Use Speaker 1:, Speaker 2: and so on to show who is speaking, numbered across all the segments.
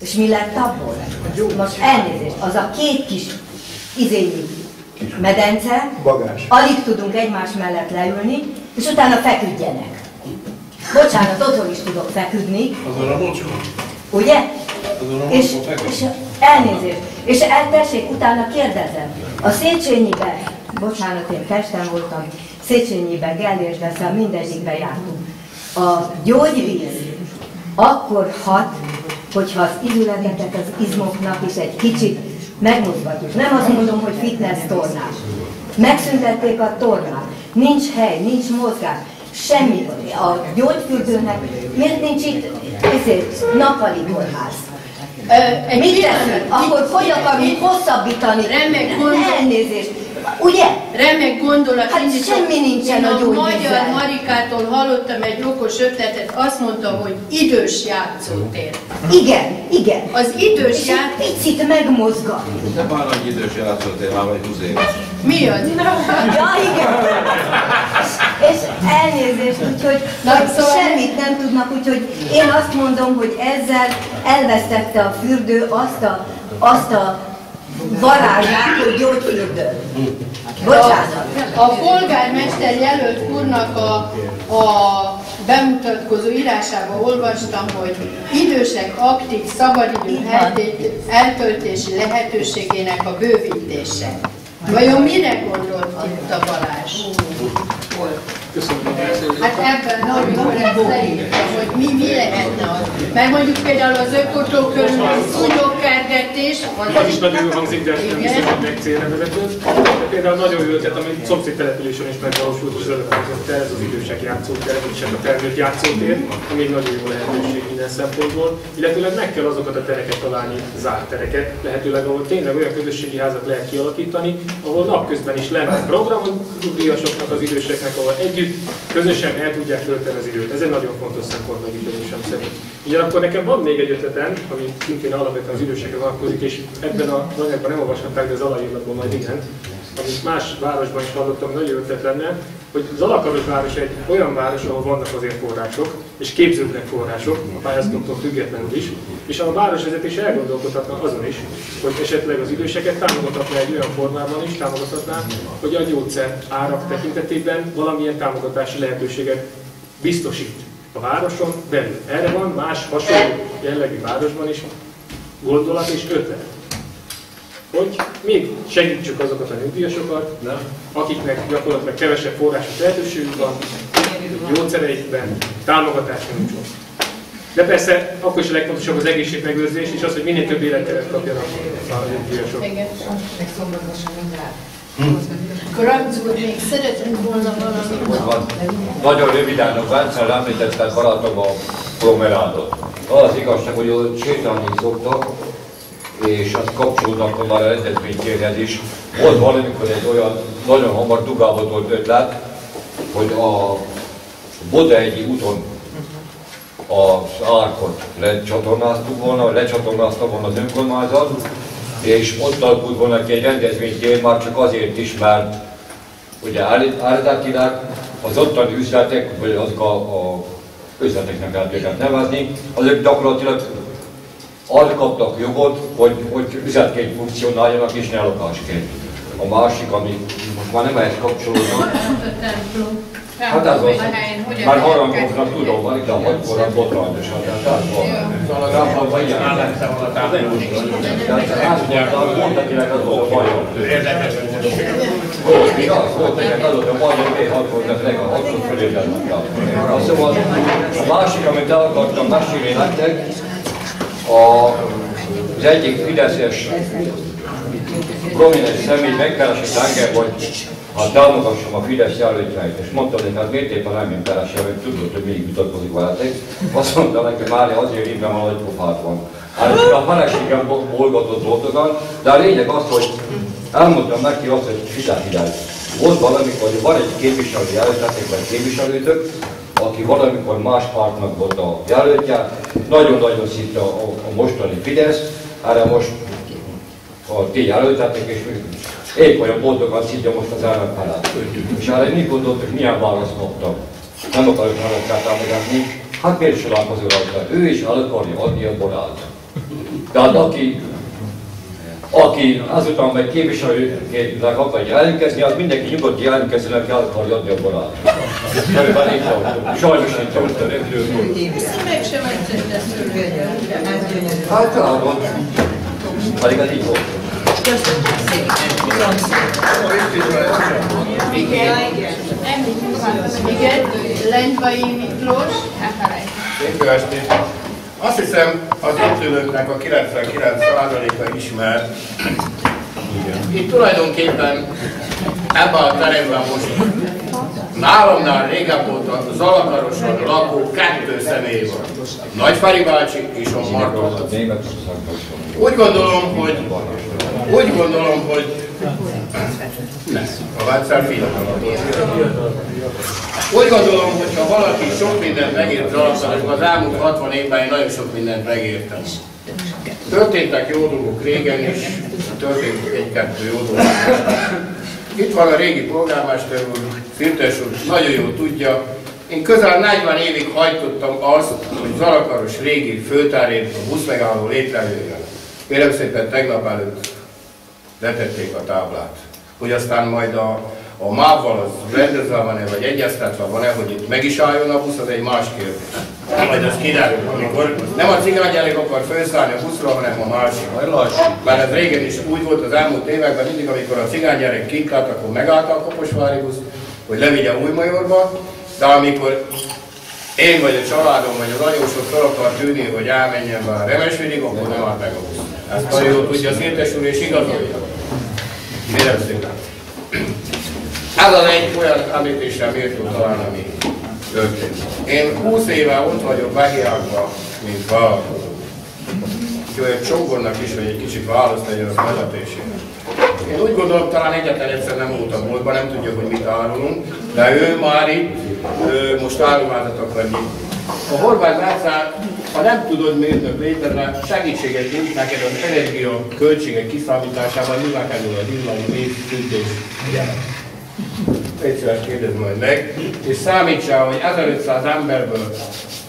Speaker 1: És mi lett abból? Most elnézést, az a két kis izényi medence, alig tudunk egymás mellett leülni, és utána feküdjenek. Bocsánat, otthon is tudok feküdni.
Speaker 2: Azon a mocskon.
Speaker 1: Ugye? És elnézést. És tessék, utána kérdezem. A Széchenyiben, bocsánat, én Pesten voltam, Széchenyiben, Gellérben, szóval mindegyikben jártunk. A gyógyvíz akkor hat, hogyha az izületeket az izmoknak is egy kicsit megmozgatjuk. Nem azt mondom, hogy fitness tornás. Megszüntették a tornát. Nincs hely, nincs mozgás. Semmi. A gyógyfürdőnek miért nincs itt nappali kórház? Mit teszünk? Akkor hogy akarunk hosszabbítani? Elnézést. Ugye?
Speaker 3: Remek gondolat.
Speaker 1: Hát semmi nincsen a gyógyvízzel.
Speaker 3: Magyar Marikától hallottam egy okos ötletet, azt mondta, hogy idős játszótér.
Speaker 1: Igen, igen.
Speaker 3: Az idős
Speaker 1: és egy picit megmozgat.
Speaker 2: Nem már nagy idős játszótér, már vagy 20 éves.
Speaker 3: Mi az?
Speaker 1: Ja, igen. És elnézést, úgyhogy szóval semmit nem tudnak, úgyhogy én azt mondom, hogy ezzel elvesztette a fürdő azt a varázsát, hogy gyógyfürdő. Bocsánat.
Speaker 3: A polgármester jelölt úrnak a bemutatkozó írásában olvastam, hogy idősek aktív szabadidő eltöltési lehetőségének a bővítése. Vajon mire gondolt itt a Balázs? Hát ebben nagyon szerintem, hogy mi lehetne az. Mert mondjuk például az ökotó körül szúnyogkergetés.
Speaker 4: Az is nagyon jól hangzik, de nem hiszem, hogy meg célra vezető. Például nagyon jó ötlet, ami szomszéd településen is megvalósult, és az előtt ez az idősek játszótér, idősek a felnőtt játszótér, ami egy nagyon jó lehetőség minden szempontból. Illetőleg meg kell azokat a tereket találni, zárt tereket, lehetőleg, ahol tényleg olyan közösségi házat lehet kialakítani, ahol napközben is lenne program a nyugdíjasoknak, az időseknek, ahol együtt közösen el tudják tölteni az időt. Ez egy nagyon fontos szempont megítélésem szerint. Ugyanakkor nekem van még egy ötletem, ami szintén alapvetően az idősekre vonatkozik, és ebben a anyagban nem olvashatták, de az aláírlatban majd igen, amit más városban is hallottam, nagyon ötlet lenne, hogy az Alakarosváros egy olyan város, ahol vannak azért források, és képződnek források, a pályázatoktól függetlenül is, és a városvezetés elgondolkodhatna azon is, hogy esetleg az időseket támogathatná egy olyan formában is, támogathatná, hogy a gyógyszer árak tekintetében valamilyen támogatási lehetőséget biztosít a városon belül. Erre van más hasonló jellegű városban is gondolat és ötlet. Hogy még segítsük azokat a nyugdíjasokat, akiknek gyakorlatilag kevesebb forrásos lehetőségük van, gyógyszereikben támogatás nincs. De persze akkor is a legfontosabb az egészségmegőrzés, és az, hogy minél több életteret kapjanak a nyugdíjasok.
Speaker 3: Igen. Kramc úr, még szeretünk volna valamit.
Speaker 5: Nagyon röviden, a Bence említette barátom a promenádot. Az igazság, hogy ott sétálni szoktak, és azt kapcsolódnak már a rendezvénytérhez is. Volt valamikor egy olyan nagyon hamar dugálva volt ötlet, hogy a Bodaegyi úton az árkot lecsatornáztuk volna, lecsatornázta volna az önkormányzat, és ott alakult volna egy rendezvénytér, már csak azért is, mert ugye eredetileg az ottani üzletek, vagy azok a üzleteknek lehet őket nevezni, azok gyakorlatilag arra kaptak jogot, hogy üzletként funkcionáljanak és ne lakásként. A másik, ami most már nem ehhez kapcsolódnak. Hát ez az, már harangoknak tudom, van itt a hagykorra botrányosan, tehát ez van. Ráfalva ilyen. Mondakinek az volt a bajom. Volt, igaz? Volt neked adott a bajom, miért hagykornak leg a hagykorra fölébrednek. Szóval a másik, amit el akartam mesélni nektek, az egyik fideszes prominens személy megkeresett engem, hogy hát támogassam a Fidesz jelöltjeit, és mondta, hogy hát miért éppen engem keresel, hogy tudod, hogy még vitatkozik veletek. Azt mondta neki, Mária, azért így, mert a nagy pofát van. Hát a feleségem bolgatott boldogan, de a lényeg az, hogy elmondtam neki azt, hogy figyelj, volt valamikor, hogy van egy képviselő jelöltetek, vagy képviselőtök, aki valamikor más pártnak volt a jelöltje, nagyon-nagyon szinte a mostani Fidesz, erre most a ti jelöltetek, és épp olyan boldogan szidja most az ellenfelet. És erre mi gondoltuk, milyen választ kaptam. Nem akarok maradkát támogatni, hát miért találkozol rajta? Ő is el akarja adni a borát. Tehát aki azután meg képviselőként akar jelentkezni, az mindenki nyugodt jelentkezőnek el akarja adni a barát. Körülbelül így tartom. Sajnos így tartom.
Speaker 3: Meg sem egyszer
Speaker 5: Hát talán pedig ez így volt.
Speaker 3: Igen, Lendvai Miklós.
Speaker 6: Jó estét! Azt hiszem, az itt ülőknek a 99%-a ismer. Itt tulajdonképpen ebben a teremben most nálamnál régebb óta Zalakaroson lakó 2 személy van. Nagyfári bácsi és a Marka Laci. Úgy gondolom, hogy a Vácár fiatalabb. Úgy gondolom, hogy ha valaki sok mindent megért Zalakarosban, az elmúlt 60 évben én nagyon sok mindent megértem. Történtek jó dolgok régen is, történt 1-2 jó dolgok. Itt van a régi polgármester úr, Szirtes úr, nagyon jól tudja. Én közel 40 évig hajtottam azt, hogy Zalakaros régi főtárért a buszmegálló létrejönjön. Kérem szépen, tegnap előtt letették a táblát, hogy aztán majd a MÁV-val az rendezve van-e, vagy egyeztetve van-e, hogy itt meg is álljon a busz, az egy más kérdés. Majd az kiderül, amikor nem a cigánygyerek akar felszállni a buszra, hanem a másik. Mert ez régen is úgy volt az elmúlt években, mindig amikor a cigánygyerek kint állt, akkor megállt a Kaposvári busz, hogy levigye Újmajorba, de amikor én vagy a családom, vagy az anyósok fel akar tűnni, hogy elmenjen be a Remesvidig, akkor nem állt meg a busz. Ezt nagyon jól tudja Szirtes úr, és igazolja. Kérem szépen. Ez az egy olyan említésre méltó talán, ami történt. Én 20 éve ott vagyok Behiákban, mint vállalkozó. Úgyhogy egy Csongornak is, hogy egy kicsit választ legyen az vezetésére. Én úgy gondolom, talán egyetlen egyszer nem volt a boltban, nem tudja, hogy mit árulunk, de ő már itt most árulmányzat akar nyitni. A Horváth Vácár, ha nem tudod mérnök létezne, segítséget nyújt neked az energia költségek kiszámításában, mivel kerül a villany, víz, fűtés, gyerek. Egy szíves kérdezd majd meg, és számítsál, hogy 1500 emberből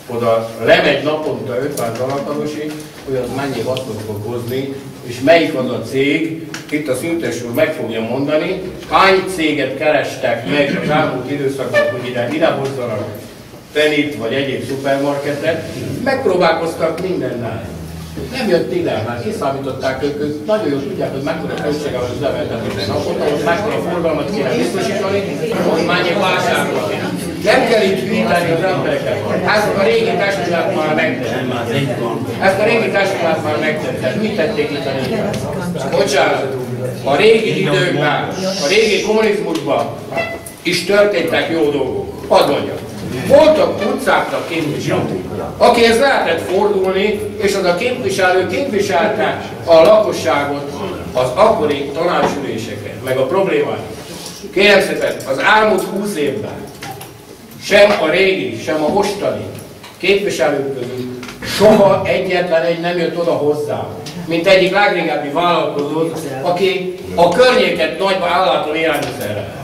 Speaker 6: oda lemegy naponta 50 Zalakarosi, hogy az mennyi hasznot fog hozni, és melyik az a cég, itt a Szirtes úr meg fogja mondani, hány céget kerestek meg az elmúlt időszakban, hogy ide hozzanak Penit vagy egyéb szupermarketet, megpróbálkoztak mindennel. Nem jött ide, mert kiszámították ők nagyon jól tudják, hogy mekkora költsége van az üzemeltetésnek. Naponta, hogy mekkora forgalmat kéne biztosítani, hogy mennyi vásárolni. Nem kell itt hűíteni az embereket. Ezt a régi testület már megtett. Ezt a régi testület már megtett. Mit tették itt a régi? Bocsánat, a régi időkben, a régi kommunizmusban is történtek jó dolgok. Hadd mondjam. Voltak utcáknak képviselők, akihez lehetett fordulni, és az a képviselő képviselte a lakosságot az akkori tanácsüléseken, meg a problémát. Kérem szépen, az elmúlt 20 évben sem a régi, sem a mostani képviselők közül soha egyetlen egy nem jött oda hozzá, mint egyik legrégebbi vállalkozó, aki a környéket nagyba állától élelmiszerrel.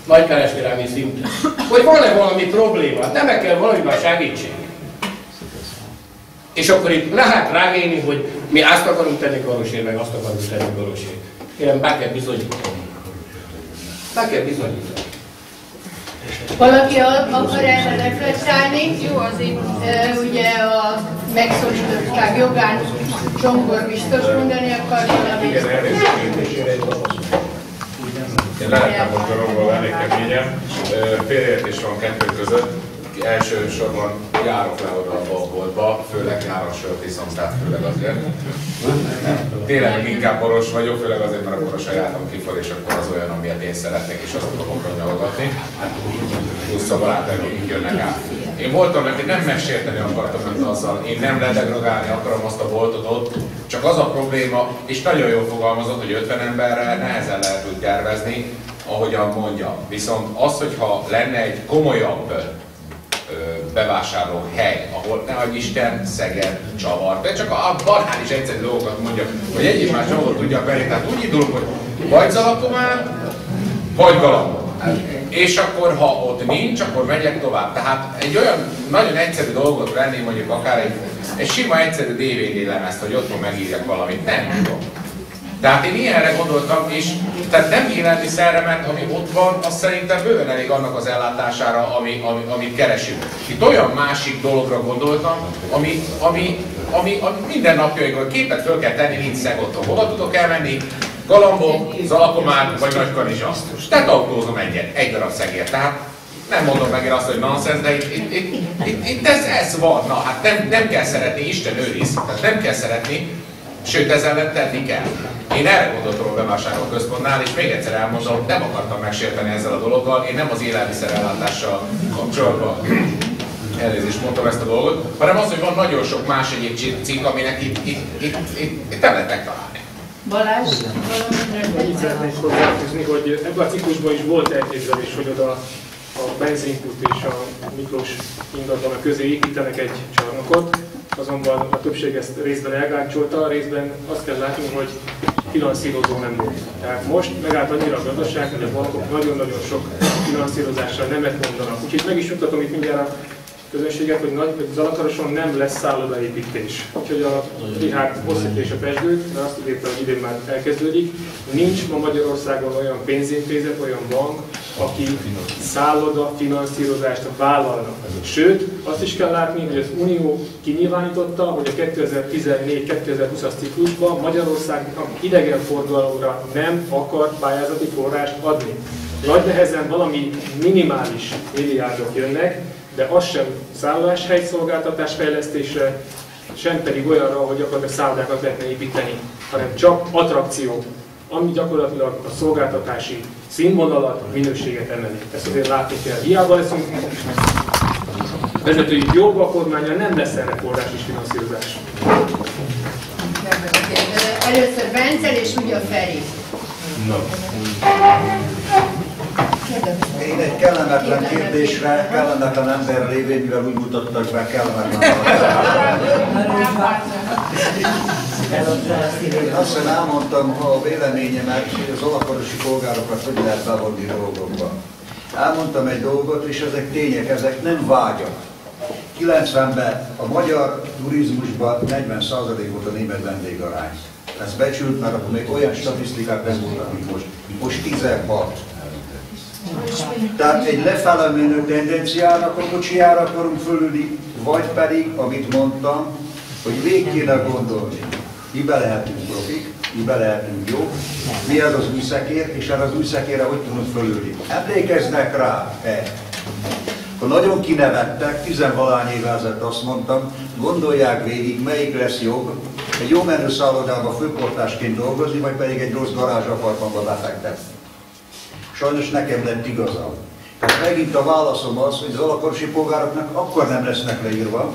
Speaker 6: Nagykereskedelmi szinten. Hogy van-e valami probléma? Nem kell valamiben segítség. És akkor itt lehet rágélni, hogy mi azt akarunk tenni Karosért, meg azt akarunk tenni Karosért. Kérem, be kell bizonyítani. Be kell bizonyítani.
Speaker 3: Valaki akar erre reflektálni? Jó, azért ugye a megszorítottság jogán Csongor biztos mondani akar valamit.
Speaker 2: Én lehettem most dologból elég keményen. Félreértés van 2 között. Elsősorban járok le oda a boltba, főleg nyáron sört iszom, tehát főleg azért. Tényleg inkább boros vagyok, főleg azért, mert akkor a sajátom kifog, és akkor az olyan, amilyet én szeretnék, és azt tudom nyalogatni. Plusz a barátaim, akik jönnek át. Én voltam neki, nem megsérteni akartam önt azzal, én nem ledegradálni akarom azt a boltot ott, csak az a probléma, és nagyon jól fogalmazott, hogy 50 emberrel nehezen lehet úgy tervezni, ahogyan mondja. Viszont az, hogyha lenne egy komolyabb bevásárló hely, ahol ne adj Isten, Szeged, Csavar, de csak a banális egyszerű dolgokat mondja, hogy egyik más csavar tudja venni, tehát úgy indulunk, hogy vagy Zalakomán, vagy Galambon. És akkor, ha ott nincs, akkor megyek tovább. Tehát egy olyan nagyon egyszerű dolgot venni, mondjuk akár egy sima egyszerű DVD lemezt, hogy otthon megírjak valamit, nem tudom. Tehát én ilyenre gondoltam, és tehát nem élelmiszerre, mert ami ott van, az szerintem bőven elég annak az ellátására, amit keresünk. Itt olyan másik dologra gondoltam, ami minden napjainkban képet föl kell tenni, nincs szeg otthon. Hova tudok elmenni? Galambok, Zalakomár vagy Nagykanizsa. Tehát autózom egy darab szegért. Tehát nem mondom meg én azt, hogy nonsense, de itt ez van. Na hát nem kell szeretni, Isten őriz. Tehát nem kell szeretni, sőt ezzel ellen tenni kell. Én erre gondoltam a bevásárlóközpontnál, és még egyszer elmondom, nem akartam megsérteni ezzel a dologgal, én nem az élelmiszerellátással kapcsolatban elnézést mondtam ezt a dolgot, hanem az, hogy van nagyon sok más egyéb cikk, aminek itt nem lehet megtalálni.
Speaker 3: Balázs?
Speaker 4: Így szeretnék hozzáfűzni, hogy ebben a ciklusban is volt elképzelés, hogy oda a benzinkút és a Miklós ingatlanak közé építenek egy csarnokot, azonban a többség ezt részben elgáncsolta, részben azt kell látni, hogy finanszírozó nem volt. Tehát most megállt annyira a gazdaság, hogy a bankok nagyon-nagyon sok finanszírozással nemet mondanak. Úgyhogy meg is mutatom itt mindjárt a közönséget, hogy Zalakaroson nem lesz szállodaépítés. Úgyhogy a Richárd hosszítés a Pezsgőt, de azt ígérte, hogy idén már elkezdődik. Nincs ma Magyarországon olyan pénzintézet, olyan bank, aki szálloda finanszírozást vállalna. Sőt, azt is kell látni, hogy az Unió kinyilvánította, hogy a 2014-2020-as ciklusban Magyarországnak idegenforgalomra nem akar pályázati forrást adni. Nagy nehezen valami minimális milliárdok jönnek, de az sem szálláshely szolgáltatás fejlesztésre, sem pedig olyanra, hogy gyakorlatilag szállodákat lehetne építeni, hanem csak attrakció, ami gyakorlatilag a szolgáltatási színvonalat, minőséget emeli. Ezt azért látni kell. Hiába leszünk vezetői jobb, a kormánnyal nem lesz erre forrás és finanszírozás.
Speaker 3: Először Bence és úgy a Feri.
Speaker 7: Én egy kellemetlen kérdésre, kellemetlen ember lévén, mivel úgy mutattak be, kellemetlen azt hiszem elmondtam a véleményemet, hogy az alakarosi polgárokat hogy lehet bevonni dolgokba. Elmondtam egy dolgot, és ezek tények, ezek nem vágyak. 90-ben a magyar turizmusban 40% volt a német vendégarány. Ez becsült, mert akkor még olyan statisztikák nem voltak, mint most. Most 16. Tehát egy lefele menő tendenciának a kocsijára akarunk fölülni, vagy pedig, amit mondtam, hogy végig kéne gondolni. Mibe lehetünk profik, mibe lehetünk jók, mi az az új szekér, és erre az új szekérre hogy tudunk fölülni. Emlékeznek rá? Ha nagyon kinevettek, 10-valahány évvel ezelőtt azt mondtam, gondolják végig, melyik lesz jobb, egy jó menő szállodában főportásként dolgozni, vagy pedig egy rossz garázsapartmanba befektetni. Sajnos nekem lett igazam. Tehát megint a válaszom az, hogy az alakarosi polgároknak akkor nem lesznek leírva,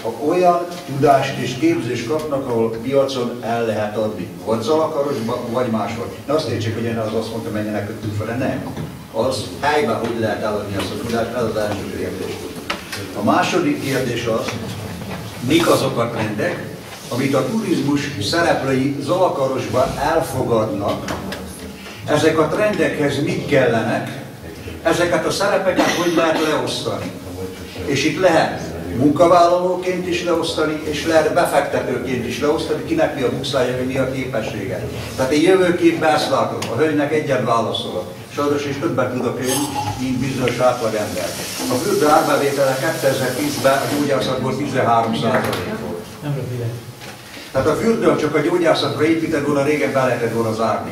Speaker 7: ha olyan tudást és képzést kapnak, ahol piacon el lehet adni. Vagy Zalakarosban, vagy máshol. Ne azt értsék, hogy én azt mondtam, menjenek kötünk fele, nem. Az helyben hogy lehet eladni azt a tudást, ez az első kérdés. A második kérdés az, mik azok a trendek, amit a turizmus szereplői Zalakarosban elfogadnak. Ezek a trendekhez mit kellenek, ezeket a szerepeket hogy lehet leosztani. És itt lehet munkavállalóként is leosztani, és lehet befektetőként is leosztani, kinek mi a bukszlája, mi a képessége. Tehát én jövőképben ezt látom, a hölgynek egyet válaszolok. Sajnos is többet tudok én, mint bizonyos átlagember. A fürdő árbevétele 2010-ben a gyógyászatból 13% volt. Tehát a fürdőn csak a gyógyászatra épített volna, régen be lehetett volna zárni.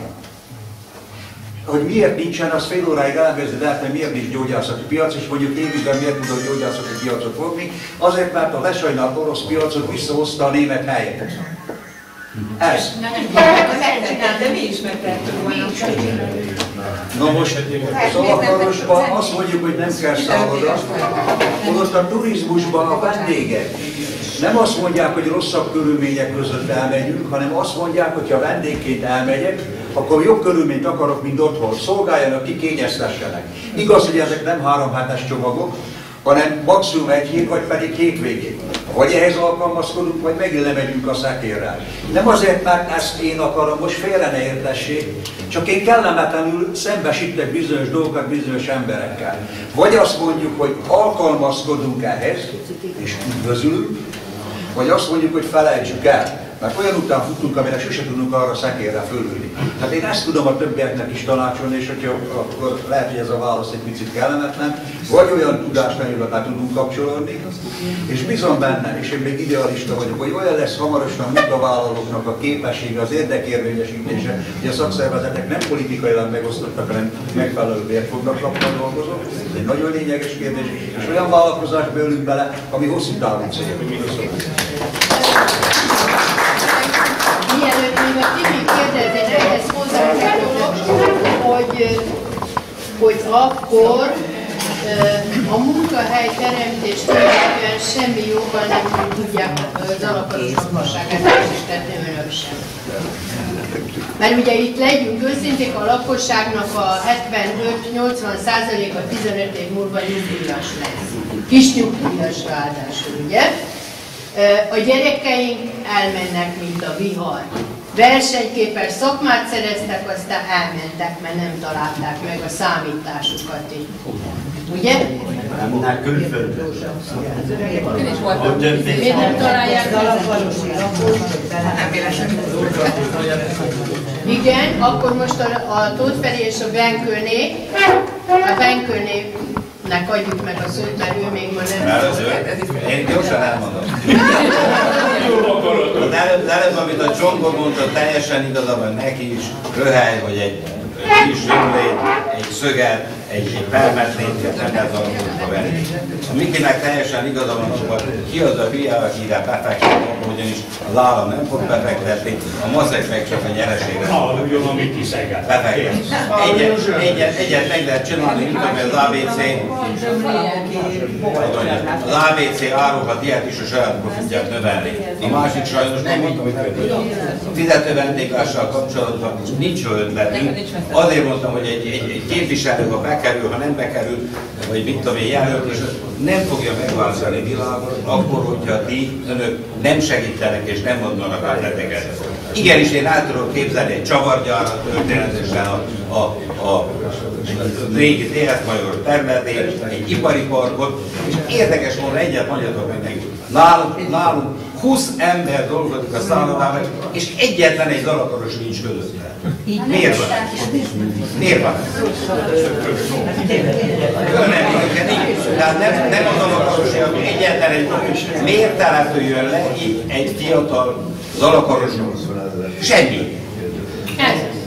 Speaker 7: Hogy miért nincsen, az fél óráig elkezded el, hogy miért nincs gyógyászati piac, és mondjuk évben miért tudod gyógyászati piacot fogni, azért, mert a lesajnált orosz piacot visszahozta a német helyet. Ez.
Speaker 8: De mi is megtettük volna.
Speaker 7: Na most Zalakarosban azt mondjuk, hogy nem kell szálloda, ott a turizmusban a vendégek nem azt mondják, hogy rosszabb körülmények között elmegyünk, hanem azt mondják, hogy ha vendégként elmegyek, akkor jobb körülményt akarok, mint otthon. Szolgáljanak ki, kényeztessenek. Igaz, hogy ezek nem 3 hetes csomagok. hanem maximum egy hét, vagy pedig hétvégén. Vagy ehhez alkalmazkodunk, vagy megint lemegyünk a szekérrel. Nem azért, mert ezt én akarom, most félre ne értessék, csak én kellemetlenül szembesítek bizonyos dolgokat bizonyos emberekkel. Vagy azt mondjuk, hogy alkalmazkodunk ehhez, és üdvözülünk, vagy azt mondjuk, hogy felejtsük el. Mert olyan után futunk, amire sose tudunk arra szekérre fölülni. Hát én ezt tudom a többieknek is tanácsolni, és hogyha akkor lehet, hogy ez a válasz egy picit kellemetlen, vagy olyan tudásanyagokra tudunk kapcsolódni, és bízom benne, és én még idealista vagyok, hogy olyan lesz hamarosan a munkavállalóknak a képessége, az érdekérvényesítése, hogy a szakszervezetek nem politikailag megosztottak, hanem megfelelő bért fognak kapni a dolgozók. Ez egy nagyon lényeges kérdés, és olyan vállalkozásba ölünk bele, ami hosszú távú cél.
Speaker 3: Mielőtt még a Tibi kérdezni, ehhez hozzájárulok, hogy akkor a munkahely teremtés tényleg semmi jóval nem tudják az alapos lakosságát teljesíteni önök sem. Mert ugye itt legyünk őszinték, a lakosságnak a 75-80%-a 15 év múlva nyugdíjas lesz. Kis nyugdíjas ráadásul, ugye? A gyerekeink elmennek, mint a vihar. Versenyképes szakmát szereztek, aztán elmentek, mert nem találták meg a számításukat itt. Ugye?
Speaker 9: Hát külföldön.
Speaker 3: Miért nem találják meg? Igen, akkor most a Tóth Feri és a Benkőnének adjuk meg a szót, mert ő még ma nem.
Speaker 9: Én gyorsan elmondom. Az előbb, amit a Csongor mondta, teljesen igaza van neki is, röhely, hogy egy kis zsömlét, egy szöget, egy permetlét, nem lehet alapulva venni. A Mikinek teljesen igaza van, akkor ki az a hülye, aki ide befektet, ugyanis az állam nem fog befektetni, a maszek meg csak a nyereségre.
Speaker 5: Aluljon a Miki Szeged.
Speaker 9: Egyet meg lehet csinálni, mint amely az ABC. Az ABC árulhat ilyet is a saját profitját növelni. A másik sajnos nem mondtam, hogy a fizető vendéglással kapcsolatban nincs ötletünk. Azért mondtam, hogy egy képviselő, ha bekerül, ha nem bekerül, vagy mit tudom én jelölt, és nem fogja megváltozani világot, akkor, hogyha ti, önök nem segítenek és nem mondanak a teteket. Igenis, én el tudom képzelni egy csavargyárat történetesen a régi TS Major területén, egy ipari parkot, és érdekes módon egyet mondjatok meg nekik. Nálunk 20 ember dolgozik a szállodában, és egyetlen egy dalakaros nincs közötte. Miért van? Miért van? Tehát nem az dalakaros, hanem egyetlen egy miért települjön le itt egy fiatal dalakarosról? Semmi.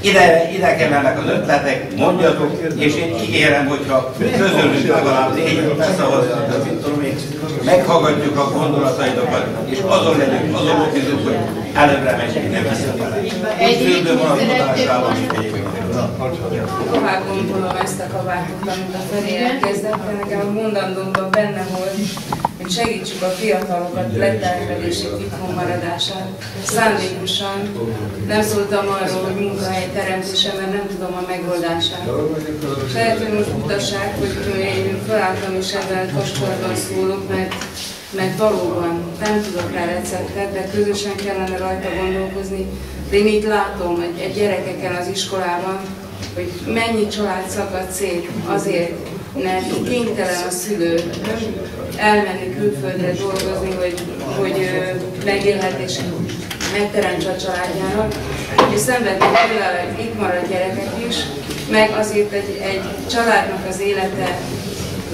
Speaker 9: Ide kellenek az ötletek, mondjatok, és én ígérem, hogyha közülünk legalább 4 beszavaznak, meghallgatjuk a gondolataitokat, és azon legyünk, azon okizunk, hogy előbbre megyünk, nem visszafele. Fürdő vonatkozásában is megyünk.
Speaker 10: Tovább gondolom ezt a kabátot, amit a Feri elkezdett, mert nekem a mondandómban benne volt, hogy segítsük a fiatalokat letelepedési itthon maradását. Szándékosan nem szóltam arról, hogy munkahely teremtése, mert nem tudom a megoldását. És lehet, hogy most mutasság, hogy én felálltam és ebben kapcsolatban szólok, mert valóban nem tudok rá receptet, de közösen kellene rajta gondolkozni. De én itt látom egy gyerekeken az iskolában, hogy mennyi család szakad szét azért, mert kénytelen a szülő elmenni külföldre dolgozni, hogy megélhetést megteremtse a családjának, és szenvednek tőle, hogy itt marad gyerekek is, meg azért egy családnak az élete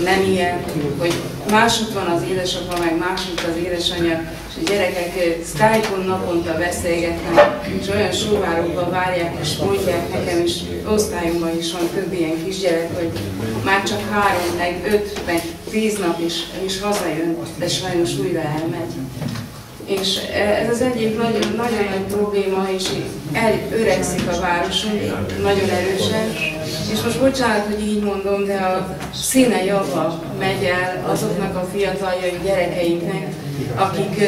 Speaker 10: nem ilyen, hogy másút van az édesapa, meg másút az édesanyja, és a gyerekek Skype-on naponta beszélgetnek, és olyan sóvárokban várják, és mondják nekem, és osztályunkban is van több ilyen kisgyerek, hogy már csak 3, meg 5, meg 10 nap is hazajön, de sajnos újra elmegy. És ez az egyik nagyon nagy probléma, és öregszik a városunk nagyon erősen. És most bocsánat, hogy így mondom, de a színe java megy el azoknak a fiataljai gyerekeinknek, akik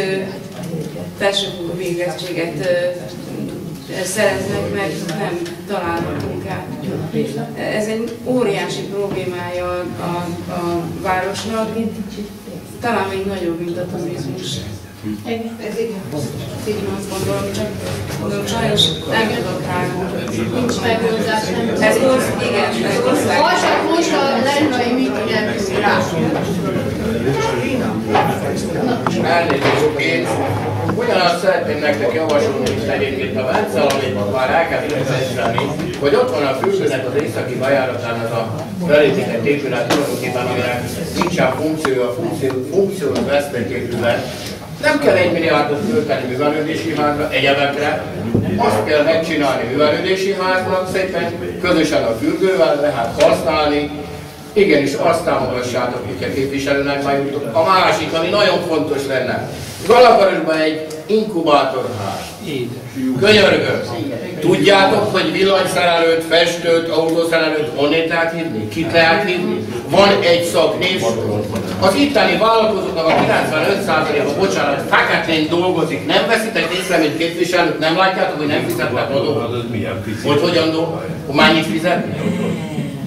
Speaker 10: felsőfokú végzettséget szereznek meg, nem találnak munkát. Ez egy óriási problémája a városnak, talán még nagyobb, mint a turizmus. Én azt gondolom, csak mondom, sajnos nem tudok rágódni.
Speaker 3: Nincs megoldás.
Speaker 10: Ez most, igen, ez
Speaker 3: most a lennai mit nem tud rá.
Speaker 6: Elnézést, én ugyanazt szeretném nektek javasolni, mint egyébként a Vence, amit már elkezdtem beszélni, hogy ott van a fürdőnek az északi bejáratán az a felépített épület, tulajdonképpen aminek nincsen funkciója, funkciót vesztett épület. Nem kell 1 milliárdot költeni művelődési házra, egyebekre. Azt kell megcsinálni művelődési háznak, szépen közösen a fürdővel lehet használni. Igenis, azt támogassátok, hogy a képviselőnek bejutok. A másik, ami nagyon fontos lenne, Zalaparosban egy inkubátorház. Könyörgöm, tudjátok, hogy villanyszerelőt, festőt, autószerelőt honnét lehet hívni? Kit lehet hívni? Van egy szak névsor. Az itteni vállalkozóknak a 95%-a, bocsánat, feketén dolgozik. Nem veszitek észre, mint képviselők, nem látjátok, hogy nem fizetnek adót? Hogy hogyan dolgozik? Mennyit fizetni?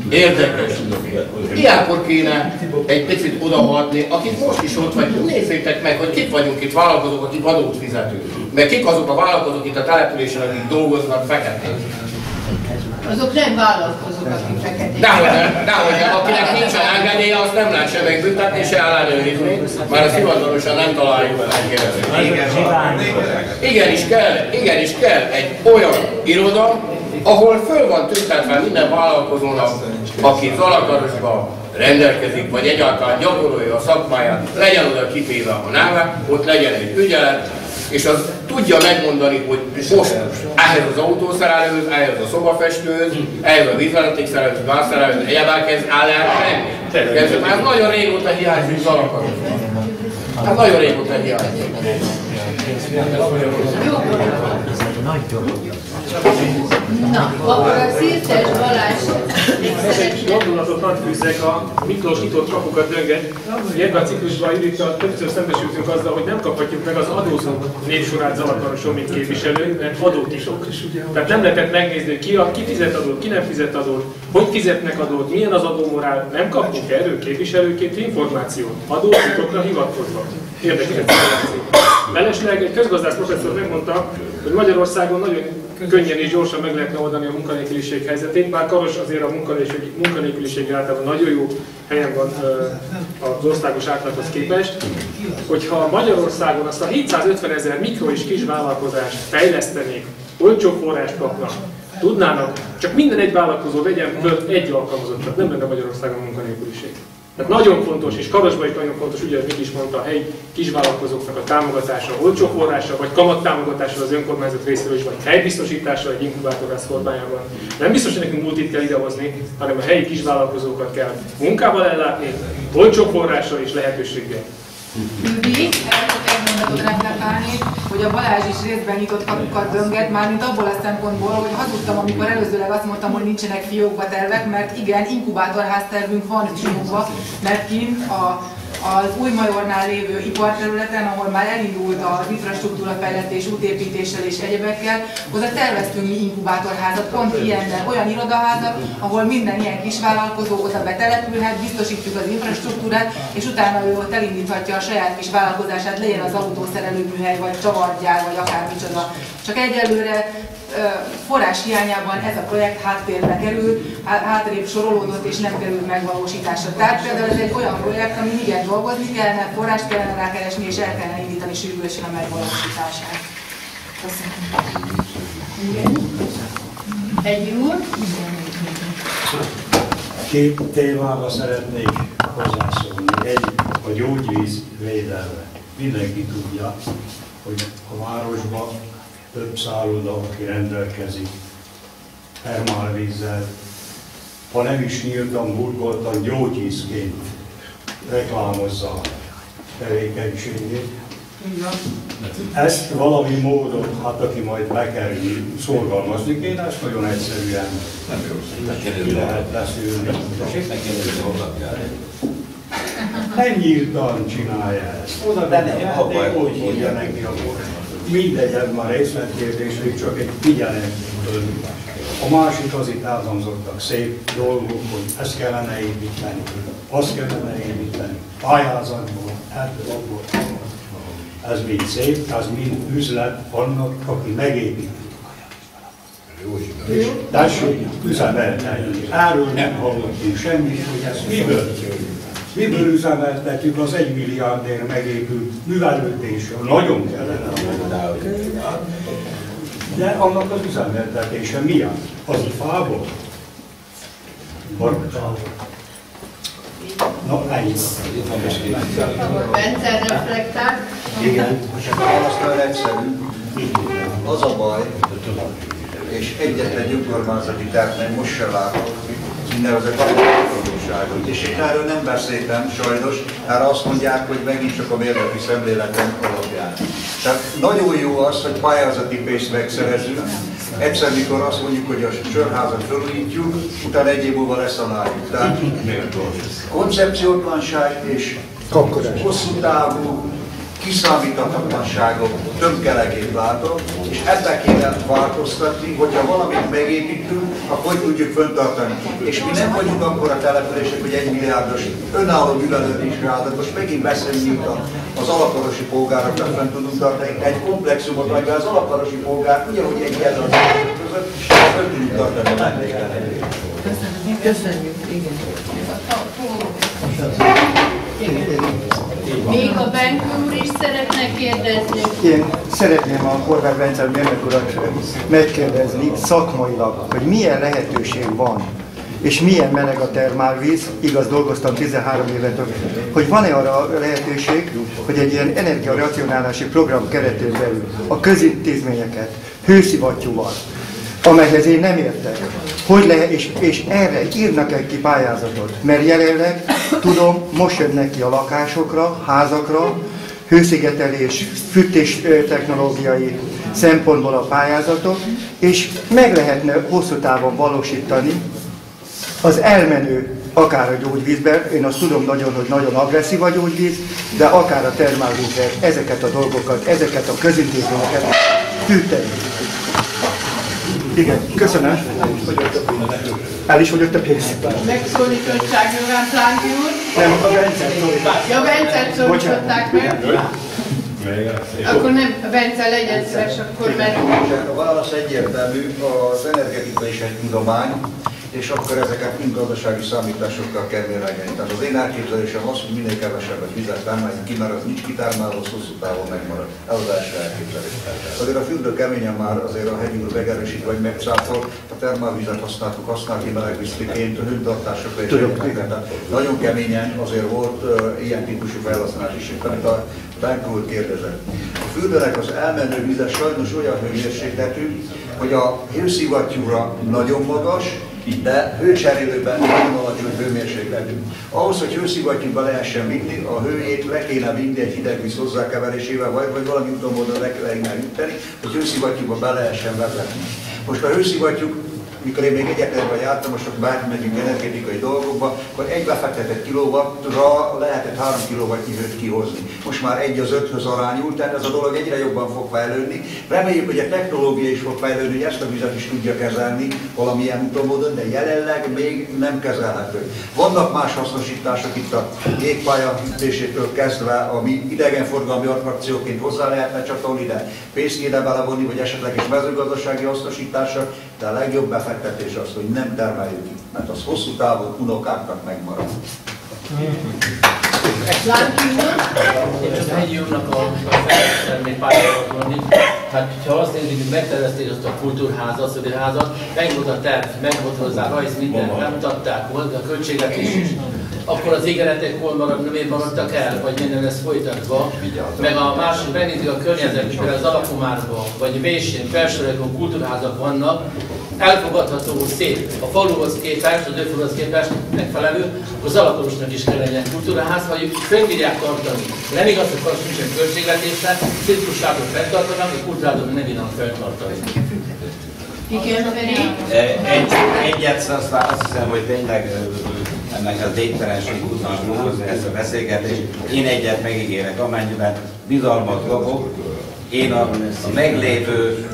Speaker 6: Érdekes. Ilyenkor kéne egy picit odaadni, akik most is ott vagyunk. Nézzétek meg, hogy kik vagyunk itt vállalkozók, akik adót fizetünk. Mert kik azok a vállalkozók itt a településen, akik dolgoznak feketén.
Speaker 3: Azok nem vállalkozók, akik feketén.
Speaker 6: Dehogy, akinek nincsen engedélye, azt nem lehet se megbüntetni, se ellenőrizni, már ezt hivatalosan nem találjuk meg. Igenis kell egy olyan iroda, ahol föl van tüntetve minden vállalkozónak, aki Zalakarosban rendelkezik, vagy egyáltalán gyakorolja a szakmáját, legyen oda kitéve a neve, ott legyen egy ügyelet, és az tudja megmondani, hogy most ehhez az autószerelőhöz, ehhez a szobafestőhöz, ehhez a vízvezetékszerelőhöz, gázszerelőhöz, egyébként el lehet menni. Ez nagyon régóta hiányzik Zalakarosban. Ez nagyon régóta hiányzik.
Speaker 3: Na, akkor a Szirtes Balázs...
Speaker 4: Egy gondolatot hadd fűzzek, a Miklós nyitott kapukat dönget. Ebben a ciklusban Judittal többször szembesültünk azzal, hogy nem kaphatjuk meg az adózók névsorát Zalakaroson, mint képviselő, mert adótitok. Tehát nem lehetett megnézni, ki fizet adót, ki nem fizet adót, hogy fizetnek adót, milyen az adómorál. Nem kapunk erről képviselőként információt. Adótitokra hivatkozva. Érdekes információ. Mellesleg egy közgazdász professzor megmondta, hogy Magyarországon nagyon könnyen és gyorsan meg lehetne oldani a munkanélküliség helyzetét, bár Karos azért a munkanélküliség általában nagyon jó helyen van az országos átlaghoz képest, hogyha Magyarországon azt a 750 000 mikro- és kis vállalkozást fejlesztenék, olcsó forrást kapnak, tudnának, csak minden egy vállalkozó vegyen föl egy alkalmazottat, nem lenne Magyarországon munkanélküliség. Tehát nagyon fontos, és Karosban is nagyon fontos, ugye, mit is mondta, a helyi kisvállalkozóknak a támogatása, olcsó forrása, vagy kamattámogatása az önkormányzat részéről is, vagy helybiztosítása egy inkubátorház formájában. Nem biztos, hogy nekünk multit kell idehozni, hanem a helyi kisvállalkozókat kell munkával ellátni, olcsó forrással és lehetőséggel.
Speaker 8: Übi, egy mondatot reflektálni, hogy a Balázs is részben nyitott kapukat dönget, mármint abból a szempontból, hogy hazudtam, amikor előzőleg azt mondtam, hogy nincsenek fiókba tervek, mert igen, inkubátorház tervünk van fiókba, mert kint az Újmajornál lévő iparterületen, ahol már elindult az infrastruktúra fejlesztés, útépítéssel és egyebekkel, oda terveztünk mi inkubátorházat, pont ilyenben, olyan irodaházat, ahol minden ilyen kisvállalkozó oda betelepülhet, biztosítjuk az infrastruktúrát, és utána ő ott elindíthatja a saját kis vállalkozását, legyen az autószerelőműhely, vagy csavargyár, vagy akármicsoda. Csak egyelőre forrás hiányában ez a projekt háttérbe kerül, hátrébb sorolódott és nem került megvalósításra. Tehát például ez egy olyan projekt, ami igen dolgozni kellene, forrást kellene rákeresni és el kellene indítani sürgősen a megvalósítását. Köszönöm.
Speaker 3: Egy úr.
Speaker 11: Két témára szeretnék hozzászólni. Egy a gyógyvíz védelme. Mindenki tudja, hogy a városban több szálloda, aki rendelkezik termálvízzel, ha nem is nyíltan, burkoltan, gyógyvízként reklámozza a tevékenységét. Ezt valami módon, hát aki majd bekerül, szorgalmazni kéne, ezt nagyon egyszerűen lehet leszűrni. Nem nyíltan csinálja ezt. Oda mehetnék, úgy hívja neki a mindegy, ez már részletkérdés, hogy csak egy figyelem. A másik az itt elhangzottak szép dolgok, hogy ezt kellene építeni, azt kellene építeni, pályázatból, ebből. Ez mind szép, ez mind üzlet annak, aki megépíti. És tessék üzemeltetni. Erről nem hallottunk semmit, hogy ezt miből üzemeltetjük az 1 milliárdért megépült művelődésre. Nagyon kellene. De annak az üzemeltetése milyen? Az a fából? Na, ennyi.
Speaker 3: Bence reflektál?
Speaker 7: Igen, csak a válasz nagyon egyszerű. Az a baj, és egyetlen önkormányzati tervben most sem látok, úgynevezett alaphatóságot. És én erről nem beszéltem sajnos, erre azt mondják, hogy megint csak a mérnöki szemléletem alapján. Tehát nagyon jó az, hogy pályázati pénzt megszerezünk. Egyszer, mikor azt mondjuk, hogy a sörházat felújítjuk, utána egy év múlva leszaláljuk. Tehát koncepciótlanság és hosszú távú kiszámíthatatlanságok tömkelegét látom, és ebben kéne változtatni, hogyha valamit megépítünk, akkor hogy tudjuk fenntartani. És mi nem vagyunk akkor a települések, hogy 1 milliárdos önálló művelődésre állnak. Most megint beszélünk az alapvárosi polgároknak fenn tudunk tartani egy komplexumot, amivel az alapvárosi polgár ugyanúgy egy jelző között, és fenn tudunk tartani a vendéglenedést.
Speaker 1: Köszönjük, igen.
Speaker 3: Még a Benko úr is szeretne kérdezni.
Speaker 12: Én szeretném a Horváth Bence mérnök urat megkérdezni szakmailag, hogy milyen lehetőség van, és milyen meleg a termálvíz, igaz, dolgoztam 13 évet, hogy van-e arra lehetőség, hogy egy ilyen energiaracionálási program keretén belül a közintézményeket hőszivattyúval, amelyhez én nem értek, hogy lehet, és erre írnak ki pályázatot, mert jelenleg tudom, most jönnek ki a lakásokra, házakra, hőszigetelés, fűtés technológiai szempontból a pályázatok, és meg lehetne hosszú távon valósítani az elmenő, akár a gyógyvízben, én azt tudom nagyon, hogy nagyon agresszív a gyógyvíz, de akár a termálvízben ezeket a dolgokat, ezeket a közintézményeket fűteni. Igen, köszönöm. El is fogyott a pénz.
Speaker 3: Megszólítottság nyilván Plánki úr.
Speaker 12: Nem, a Bencet szólították.
Speaker 3: Ja, Bencet szólították meg. Akkor nem, a Bence legyen szíves, akkor mert...
Speaker 7: A válasz egyértelmű, az energetika is egy tudomány, és akkor ezeket mind gazdasági számításokkal kell mérlegelni. Tehát az én elképzelésem az, hogy minél kevesebbet vizet termeljünk ki, mert az nincs kitármálva, az hosszú távon megmarad. Ez az első elképzelés. Azért a fürdő keményen már azért a hegyi úr megerősít, vagy megcáfol, a termálvizet használjuk melegvízként, a hőtartásokra és egyébként. Nagyon keményen azért volt ilyen típusú felhasználás is, amit a Benko úr kérdezett. A fürdőnek az elmenő vize sajnos olyan hőmérsékletű, hogy a hőszivattyúra nagyon magas, de hőcserélőben nagyon alacsony hőmérsékletű. Ahhoz, hogy hőszivattyúba lehessen vinni, a hőjét le kéne vinni egy hideg víz hozzákeverésével, vagy valami úton módon le kellene üteni, hogy hőszivattyúba be lehessen vezetni. Most a hőszivattyúk, mikor én még egyetemben jártam, most akkor megyünk energetikai dolgokba, akkor egy befektetett kilowattra lehetett 3 kilowattnyi hőt kihozni. Most már 1:5 arányul, tehát ez a dolog egyre jobban fog fejlődni. Reméljük, hogy a technológia is fog fejlődni, hogy ezt a vizet is tudja kezelni valamilyen úton módon, de jelenleg még nem kezelhető. Vannak más hasznosítások itt a jégpálya hűtésétől kezdve, ami idegenforgalmi attrakcióként hozzá lehetne csatolni, de pénzt kéne belevonni, vagy esetleges mezőgazdasági hasznosításra, de a legjobb befektetés az, hogy nem termeljük ki, mert az hosszú távon unokáknak megmarad.
Speaker 13: Én csak a hegyi úrnak a szeretnék pályázatot mondani. Hát, ha azt nézzük, hogy megtervezték azt a kultúrházat, a szödőházat, meg volt a terv, meg volt hozzá rajz, mindent bemutatták, volt a költségvetés is, akkor az ígéretek hol miért maradtak el, vagy minden lesz folytatva. Meg a másik, megnézik a környezetben, az Alakomárban, vagy Vésén, Felsőlegon kultúrházak vannak, elfogadható, szép, a faluhoz képest, az ő faluhoz képest megfelelő, az Alakorosnak is kell legyen kultúraház, ha ők fennbírják tartani. Nem igaz, hogy Karos nincsen költségvetésre, cirkusságot fenntartanak, a kultúrházat nem bírnak fenntartani.
Speaker 3: Igen,
Speaker 9: Egyet azt hiszem, hogy tényleg ennek az végtelenség után hozni ezt a beszélgetést. Én egyet megígérek, amennyiben bizalmat kapok, én a meglévő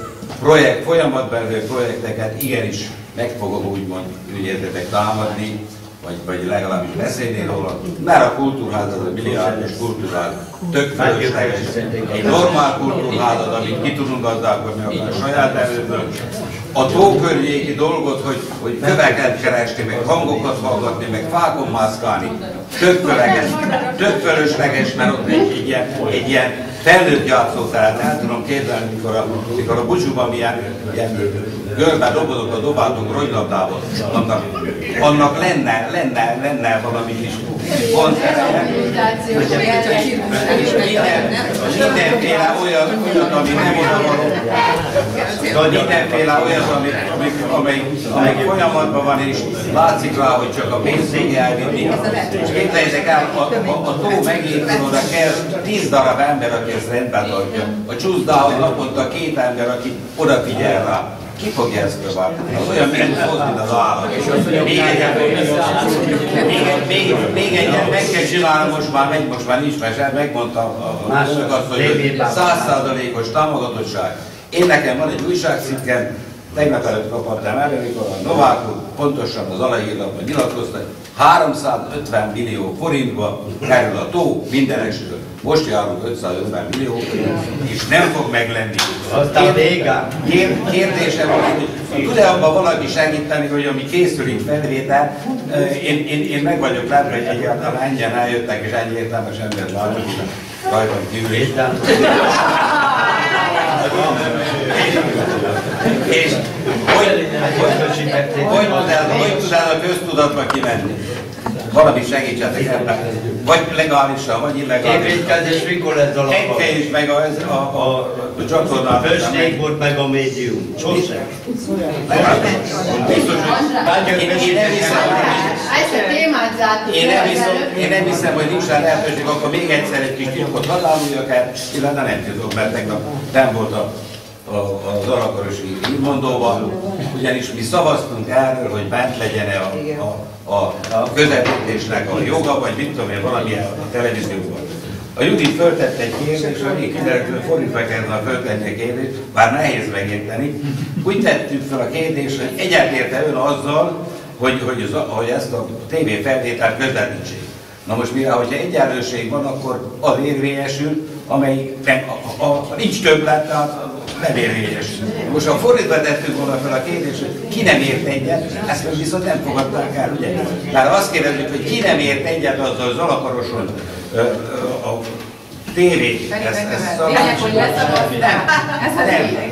Speaker 9: folyamatban lévő projekteket igenis meg fogom úgymond, úgy értetek, támadni, vagy legalábbis beszélni róla, mert a kultúrházad, a milliárdos kultúrház tök fölösleges. Egy normál kultúrházad, amit ki tudunk gazdálkodni akár a saját erőből. A tókörnyéki dolgot, hogy köveket keresni, meg hangokat hallgatni, meg fákon mászkálni, tök fölösleges, mert ott egy ilyen felnőtt játszóteret el tudom képzelni, mikor a búcsúban ilyen görbe dobodok a dobáltunk rogylabdával, annak lenne valami kis koncertje. Mindenféle olyat, ami nem oda való, mindenféle olyat, amely folyamatban van, és látszik rá, hogy csak a pénzég elvinni. És képzeljétek el, a tó megépülőre kell 10 darab ember, aki ezt rendben tartja. A csúszdához naponta 2 ember, aki odafigyel rá. Ki fogja ezt követni? Az olyan, mint hozni az állat. Még egyet meg kell csinálni, most már nincs mese, megmondta a mások azt, hogy 100%-os támogatottság. Én nekem van egy újságcikkem, tegnap előtt kaphattam el, amikor a Novák úr pontosan az aláírlapban nyilatkozta, 350 millió forintba kerül a tó mindenesről. Most járunk 550 millió forint, és nem fog meglenni.
Speaker 14: Aztán végán.
Speaker 9: Kérdésem van, hogy tud-e abban valaki segíteni, hogy ami készül itt felvétel, én meg vagyok látva, hogy egyáltalán ennyien eljöttek, és ennyi értelmes ember látok, rajtam kívül. És hogy tud el a köztudatba kimenni? Valami segítsetek ebben. Vagy legálisan, vagy illegálisan.
Speaker 14: Építkezés mikor lesz a lapban?
Speaker 9: Is meg a csatornát.
Speaker 14: A főség volt meg a médium. Sosem.
Speaker 9: Biztos, hogy én nem hiszem, hogy nincs rá lehetőség, akkor még egyszer egy kis titkot hadámuljak el, illetve nem tudok, mert tegnap nem volt az Alakarosi hírmondóban, ugyanis mi szavaztunk erről, hogy bent legyen a közvetítésnek a joga, vagy mit tudom én, valamilyen a televízióban. A Judit föltette egy kérdést, hogy kiderült, fordítva kellene föltenni a kérdést, bár nehéz megérteni. Úgy tettük fel a kérdést, hogy egyetérte ön azzal, hogy ezt a tévéfelvételt közvetítsék. Na most mire, hogyha egyenlőség van, akkor az érvényesül, amely nincs többlet, tehát nem érvényesül. Most ha fordítva tettük volna fel a kérdést, hogy ki nem ért egyet, ezt meg viszont nem fogadták el, ugye? Tehát azt kérdezzük, hogy ki nem ért egyet azzal az Alakaroson a tévé.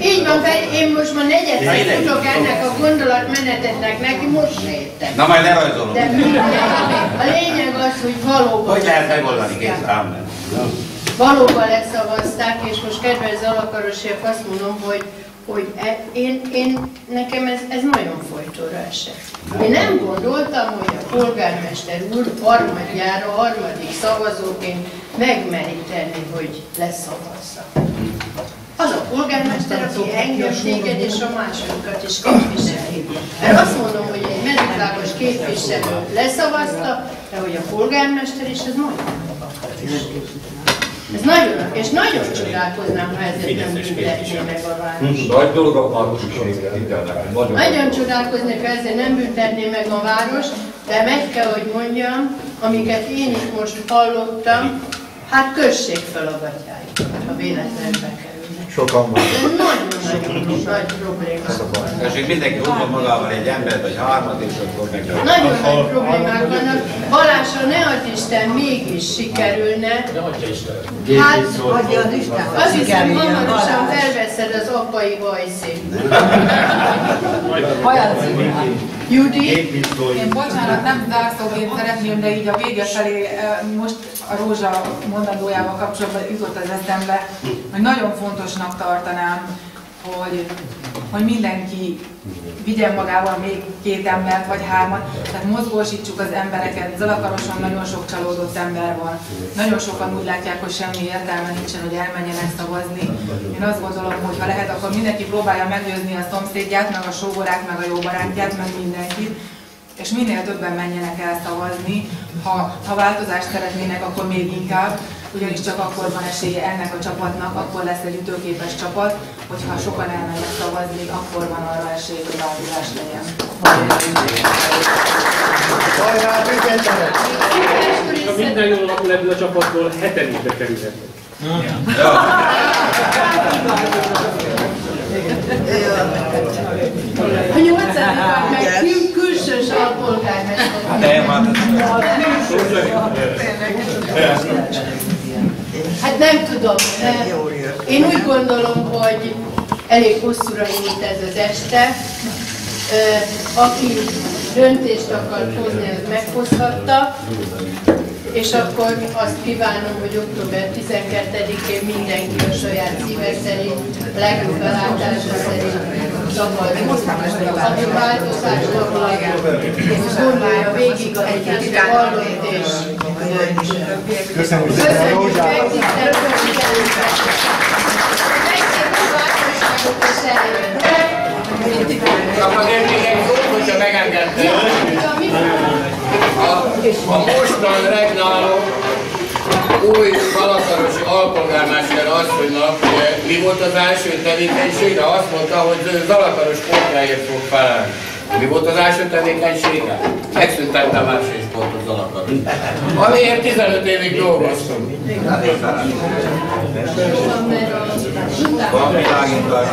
Speaker 3: Így van, én most már negyedszer tudok ennek a gondolatmenetetnek neki, most se értem.
Speaker 9: Na majd lerajzolom.
Speaker 3: De a lényeg az, hogy valóban...
Speaker 9: Hogy lehet megoldani, kész rám?
Speaker 3: Valóban leszavazták, és most kedves Alakarosiak azt mondom, hogy nekem ez nagyon folytóra esett. Én nem gondoltam, hogy a polgármester úr harmadjára, harmadik szavazóként megmeri tenni, hogy leszavazza. Az a polgármester, aki engem, téged és a másokat is képviseli. Mert azt mondom, hogy egy mezőtlágos képviselő leszavazta, de hogy a polgármester is, ez nagyon ez nagyon, és nagyon csodálkoznám, ha ezért nem büntetné meg a város.
Speaker 5: Nagy dolog a város is
Speaker 3: nagyon csodálkoznék, ha ezért nem büntetné meg a város, de meg kell, hogy mondjam, amiket én is most hallottam, hát kössék fel a gatyáikat, ha véletlenül bekerülnek.
Speaker 12: Sokan van.
Speaker 3: Nagyon-nagyon nagy problémák.
Speaker 9: És mindenki hozza magával egy embert, vagy hármat, és akkor meg...
Speaker 3: Nagyon nagy problémák vannak. Balázsra ne adj Isten, mégis sikerülne. Hát, azt hiszem, hamarosan felveszed az apai hajszét. Judi?
Speaker 8: Én bocsánat, nem zárszóként szeretném, de így a vége felé most a Rózsa mondandójával kapcsolatban jutott az eszembe, hogy nagyon fontosnak tartanám, hogy mindenki vigyen magával még 2 embert vagy 3-at, tehát mozgósítsuk az embereket. Zalakaroson nagyon sok csalódott ember van. Nagyon sokan úgy látják, hogy semmi értelme nincsen, hogy elmenjenek szavazni. Én azt gondolom, hogy ha lehet, akkor mindenki próbálja meggyőzni a szomszédját, meg a sógorát, meg a jó barátját, meg mindenkit, és minél többen menjenek el szavazni. Ha változást szeretnének, akkor még inkább. ugyanis csak akkor van esélye ennek a csapatnak, akkor lesz egy ütőképes csapat, hogyha sokan elmennek szavazni, akkor van arra esély, hogy változás legyen.
Speaker 4: Ha minden jól alakul ebből a csapatból, 7-be kerülhetnek.
Speaker 3: A 8. meg külsős alpolgármester. Hát nem tudom, én úgy gondolom, hogy elég hosszúra indít ez az este. Aki döntést akar hozni, az meghozhatta. És akkor azt kívánom, hogy október 12-én mindenki a saját szíve szerint, legjobb belátása szerint szabad a változásnak, és gondolja végig, amit hallott, és
Speaker 12: köszönjük szépen, Rózsát!
Speaker 6: Azért még egy szót, hogyha megengedtem. A mostan regnáló új balakarosi alpolgármester asszonynak mi volt az első tevékenysége? Azt mondta, hogy Zalakaros sportjáért fog felelni. Mi volt az első tevékenysége? Megszüntette a versenysportot Zalakaros. Amiért 15 évig dolgoztunk.
Speaker 7: Van világítás,